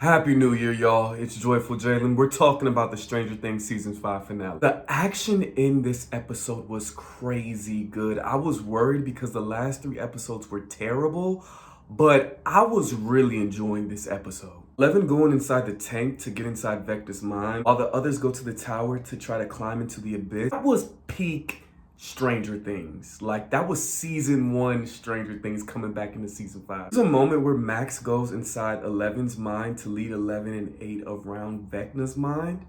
Happy New Year, y'all. It's Joyful Jalen. We're talking about the Stranger Things Season 5 finale. The action in this episode was crazy good. I was worried because the last 3 episodes were terrible, but I was really enjoying this episode. 11 going inside the tank to get inside Vecna's mind, while the others go to the tower to try to climb into the abyss. That was peak Stranger Things. Like, that was season 1 Stranger Things coming back into season 5. There's a moment where Max goes inside 11's mind to lead 11 and 8 around Vecna's mind.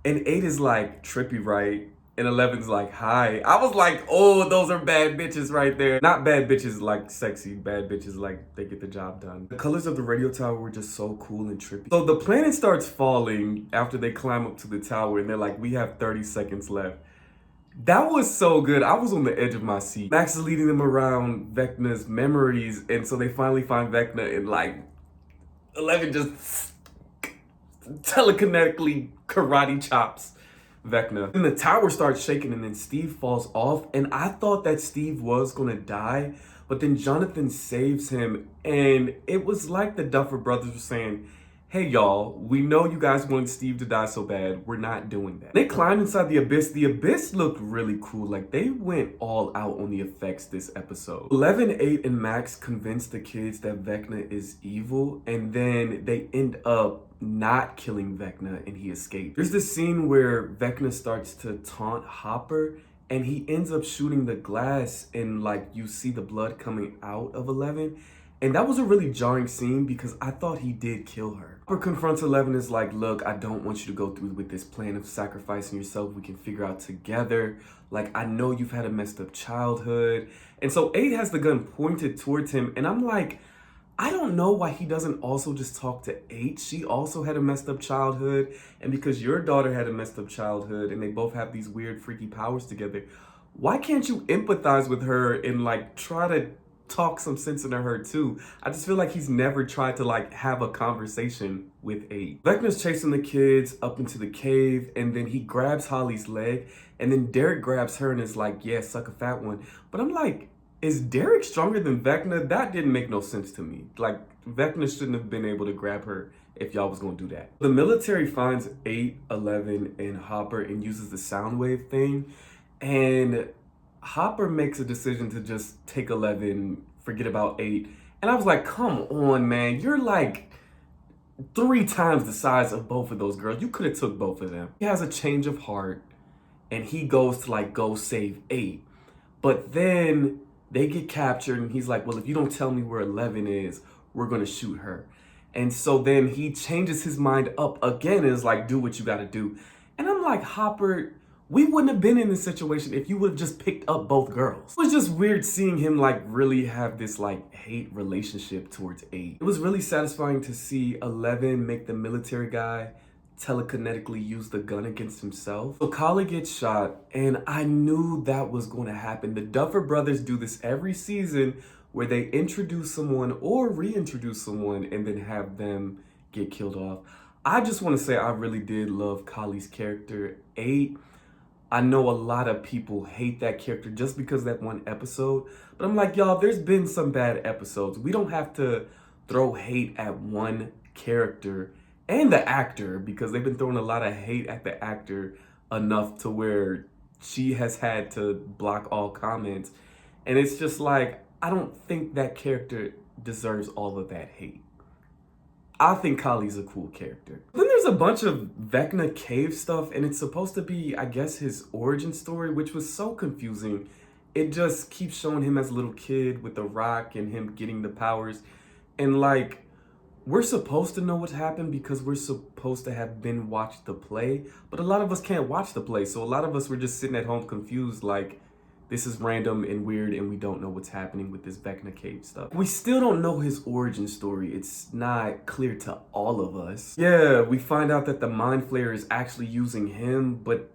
And 8 is like, trippy, right? And 11's like, hi. I was like, oh, those are bad bitches right there. Not bad bitches like sexy, bad bitches like they get the job done. The colors of the radio tower were just so cool and trippy. So the planet starts falling after they climb up to the tower and they're like, we have 30 seconds left. That was so good. I was on the edge of my seat. Max is leading them around Vecna's memories, and so they finally find Vecna, and like 11 just telekinetically karate chops Vecna. Then the tower starts shaking, and then Steve falls off, and I thought that Steve was gonna die, but then Jonathan saves him, and it was like the Duffer Brothers were saying, hey y'all, we know you guys wanted Steve to die so bad, we're not doing that. They climbed inside the abyss. The abyss looked really cool. Like, they went all out on the effects this episode. 11, 8, and Max convinced the kids that Vecna is evil, and then they end up not killing Vecna and he escapes. There's this scene where Vecna starts to taunt Hopper and he ends up shooting the glass and like you see the blood coming out of 11. And that was a really jarring scene because I thought he did kill her. Hopper confronts 11 is like, look, I don't want you to go through with this plan of sacrificing yourself. We can figure out together. Like, I know you've had a messed up childhood. And so 8 has the gun pointed towards him. And I'm like, I don't know why he doesn't also just talk to 8. She also had a messed up childhood. And because your daughter had a messed up childhood and they both have these weird, freaky powers together, why can't you empathize with her and like try to talk some sense into her too? I just feel like he's never tried to like have a conversation with 8. Vecna's chasing the kids up into the cave and then he grabs Holly's leg and then Derek grabs her and is like, yeah, suck a fat one. But I'm like, is Derek stronger than Vecna? That didn't make no sense to me. Like, Vecna shouldn't have been able to grab her if y'all was gonna do that. The military finds 8, 11, and Hopper and uses the sound wave thing. And Hopper makes a decision to just take 11, forget about 8. And I was like, come on, man. You're like 3 times the size of both of those girls. You could have took both of them. He has a change of heart and he goes to like go save 8. But then they get captured and he's like, well, if you don't tell me where 11 is, we're going to shoot her. And so then he changes his mind up again and is like, do what you got to do. And I'm like, Hopper, we wouldn't have been in this situation if you would have just picked up both girls. It was just weird seeing him like really have this like hate relationship towards 8. It was really satisfying to see 11 make the military guy telekinetically use the gun against himself. So Kali gets shot and I knew that was going to happen. The Duffer Brothers do this every season where they introduce someone or reintroduce someone and then have them get killed off. I just want to say I really did love Kali's character. 8, I know a lot of people hate that character just because of that one episode, but I'm like, y'all, there's been some bad episodes. We don't have to throw hate at one character and the actor because they've been throwing a lot of hate at the actor enough to where she has had to block all comments. And it's just like, I don't think that character deserves all of that hate. I think Kali's a cool character. Then there's a bunch of Vecna cave stuff and it's supposed to be, I guess, his origin story, which was so confusing. It just keeps showing him as a little kid with the rock and him getting the powers. And like, we're supposed to know what happened because we're supposed to have been watched the play, but a lot of us can't watch the play. So a lot of us were just sitting at home confused like, this is random and weird and we don't know what's happening with this Vecna cave stuff. We still don't know his origin story. It's not clear to all of us. Yeah, we find out that the Mind Flayer is actually using him, but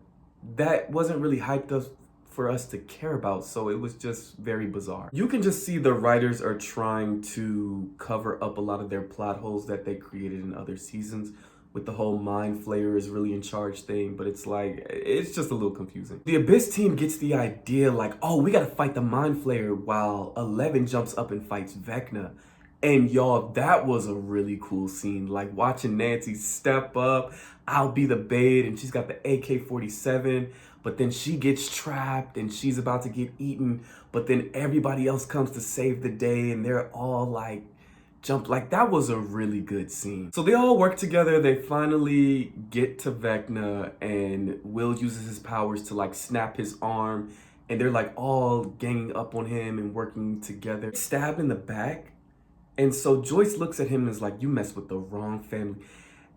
that wasn't really hyped up for us to care about, so it was just very bizarre. You can just see the writers are trying to cover up a lot of their plot holes that they created in other seasons with the whole Mind Flayer is really in charge thing, but it's like, it's just a little confusing. The Abyss team gets the idea like, oh, we gotta fight the Mind Flayer while 11 jumps up and fights Vecna. And y'all, that was a really cool scene. Like watching Nancy step up, I'll be the bait, and she's got the AK-47, but then she gets trapped and she's about to get eaten, but then everybody else comes to save the day and they're all like jump. Like that was a really good scene. So they all work together. They finally get to Vecna and Will uses his powers to like snap his arm, and they're like all ganging up on him and working together. Stab in the back. And so Joyce looks at him and is like, you messed with the wrong family.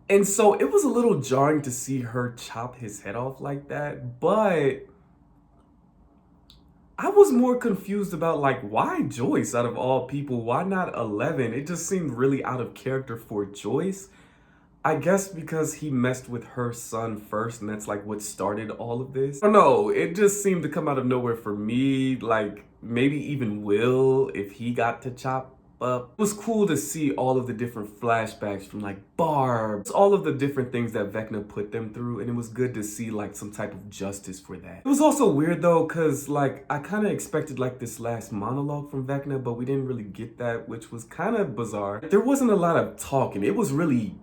And so it was a little jarring to see her chop his head off like that, but I was more confused about like, why Joyce out of all people? Why not 11? It just seemed really out of character for Joyce. I guess because he messed with her son first, and that's like what started all of this. I don't know, it just seemed to come out of nowhere for me. Like maybe even Will, if he got to chop up. It was cool to see all of the different flashbacks from like Barb, all of the different things that Vecna put them through, and it was good to see like some type of justice for that. It was also weird though, cause like I kind of expected like this last monologue from Vecna, but we didn't really get that, which was kind of bizarre. There wasn't a lot of talking. It was really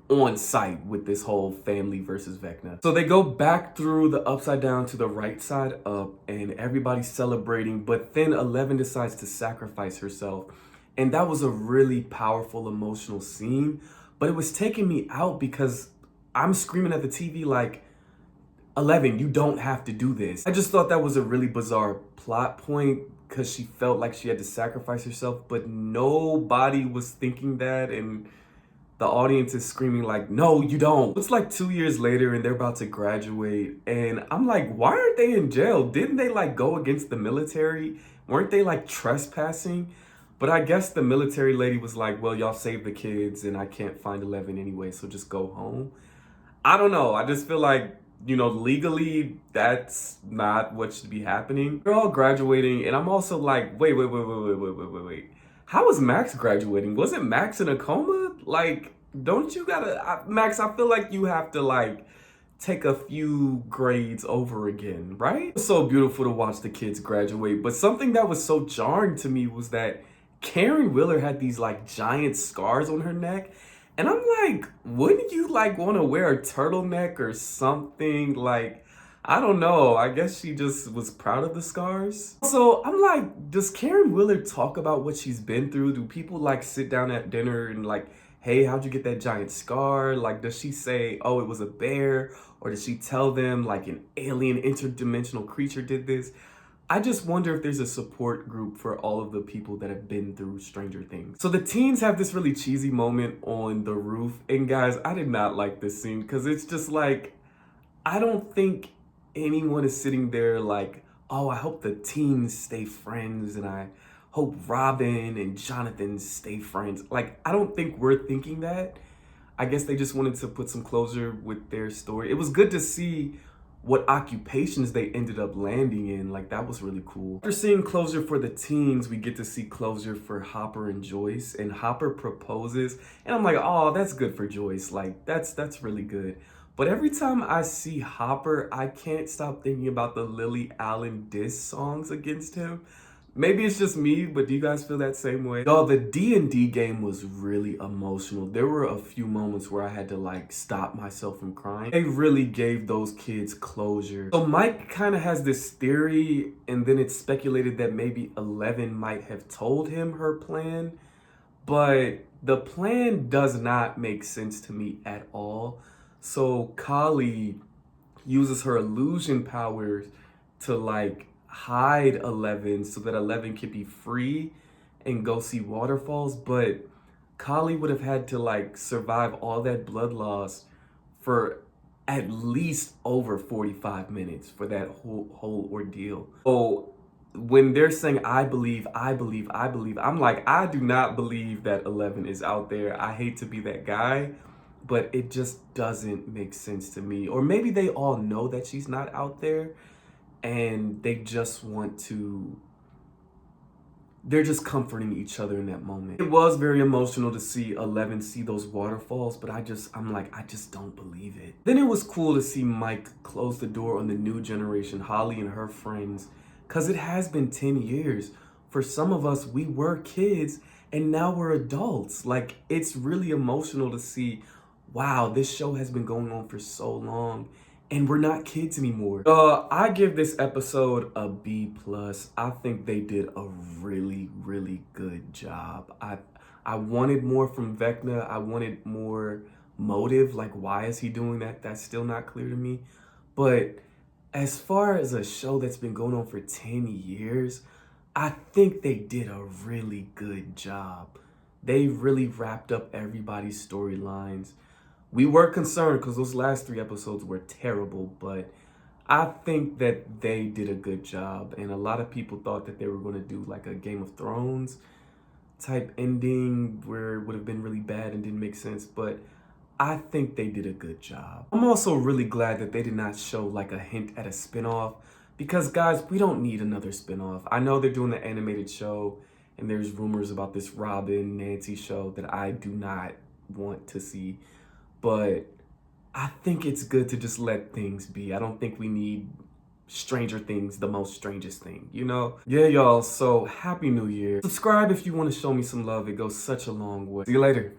on site with this whole family versus Vecna. So they go back through the upside down to the right side up, and everybody's celebrating, but then 11 decides to sacrifice herself. And that was a really powerful, emotional scene, but it was taking me out because I'm screaming at the TV like, 11, you don't have to do this. I just thought that was a really bizarre plot point because she felt like she had to sacrifice herself, but nobody was thinking that, and the audience is screaming like, no, you don't. It's like 2 years later and they're about to graduate, and I'm like, why aren't they in jail? Didn't they like go against the military? Weren't they like trespassing? But I guess the military lady was like, well, y'all saved the kids and I can't find 11 anyway, so just go home. I don't know. I just feel like, you know, legally, that's not what should be happening. They're all graduating, and I'm also like, wait. How is Max graduating? Wasn't Max in a coma? Like, don't you gotta, Max, I feel like you have to like take a few grades over again, right? It was so beautiful to watch the kids graduate, but something that was so jarring to me was that Karen Wheeler had these like giant scars on her neck. And I'm like, wouldn't you like want to wear a turtleneck or something? Like, I don't know. I guess she just was proud of the scars. So I'm like, does Karen Wheeler talk about what she's been through? Do people like sit down at dinner and like, hey, how'd you get that giant scar? Like, does she say, oh, it was a bear? Or does she tell them like an alien interdimensional creature did this? I just wonder if there's a support group for all of the people that have been through Stranger Things. So the teens have this really cheesy moment on the roof. And guys, I did not like this scene because it's just like, I don't think anyone is sitting there like, oh, I hope the teens stay friends and I hope Robin and Jonathan stay friends. Like, I don't think we're thinking that. I guess they just wanted to put some closure with their story. It was good to see what occupations they ended up landing in. Like, that was really cool. After seeing closure for the teens, we get to see closure for Hopper and Joyce, and Hopper proposes, and I'm like, oh, that's good for Joyce. Like, that's really good. But every time I see Hopper, I can't stop thinking about the Lily Allen diss songs against him. Maybe it's just me, but do you guys feel that same way? Y'all, the D&D game was really emotional. There were a few moments where I had to like stop myself from crying. They really gave those kids closure. So Mike kind of has this theory, and then it's speculated that maybe 11 might have told him her plan, but the plan does not make sense to me at all. So Kali uses her illusion powers to like hide 11 so that 11 can be free and go see waterfalls, but Kali would have had to like survive all that blood loss for at least over 45 minutes for that whole ordeal. So when they're saying I believe, I'm like, I do not believe that 11 is out there. I hate to be that guy, but it just doesn't make sense to me. Or maybe they all know that she's not out there and they just want to, they're just comforting each other in that moment. It was very emotional to see 11 see those waterfalls, but I'm like, I just don't believe it. Then it was cool to see Mike close the door on the new generation, Holly and her friends, because it has been 10 years. For some of us, we were kids, and now we're adults. Like, it's really emotional to see, wow, this show has been going on for so long and we're not kids anymore. I give this episode a B+. I think they did a really, really good job. I wanted more from Vecna. I wanted more motive. Like, why is he doing that? That's still not clear to me. But as far as a show that's been going on for 10 years, I think they did a really good job. They really wrapped up everybody's storylines. We were concerned because those last 3 episodes were terrible, but I think that they did a good job. And a lot of people thought that they were going to do like a Game of Thrones type ending where it would have been really bad and didn't make sense, but I think they did a good job. I'm also really glad that they did not show like a hint at a spinoff, because guys, we don't need another spinoff. I know they're doing the animated show and there's rumors about this Robin Nancy show that I do not want to see, but I think it's good to just let things be. I don't think we need Stranger Things, the most strangest thing, you know? Yeah, y'all, so Happy New Year. Subscribe if you want to show me some love. It goes such a long way. See you later.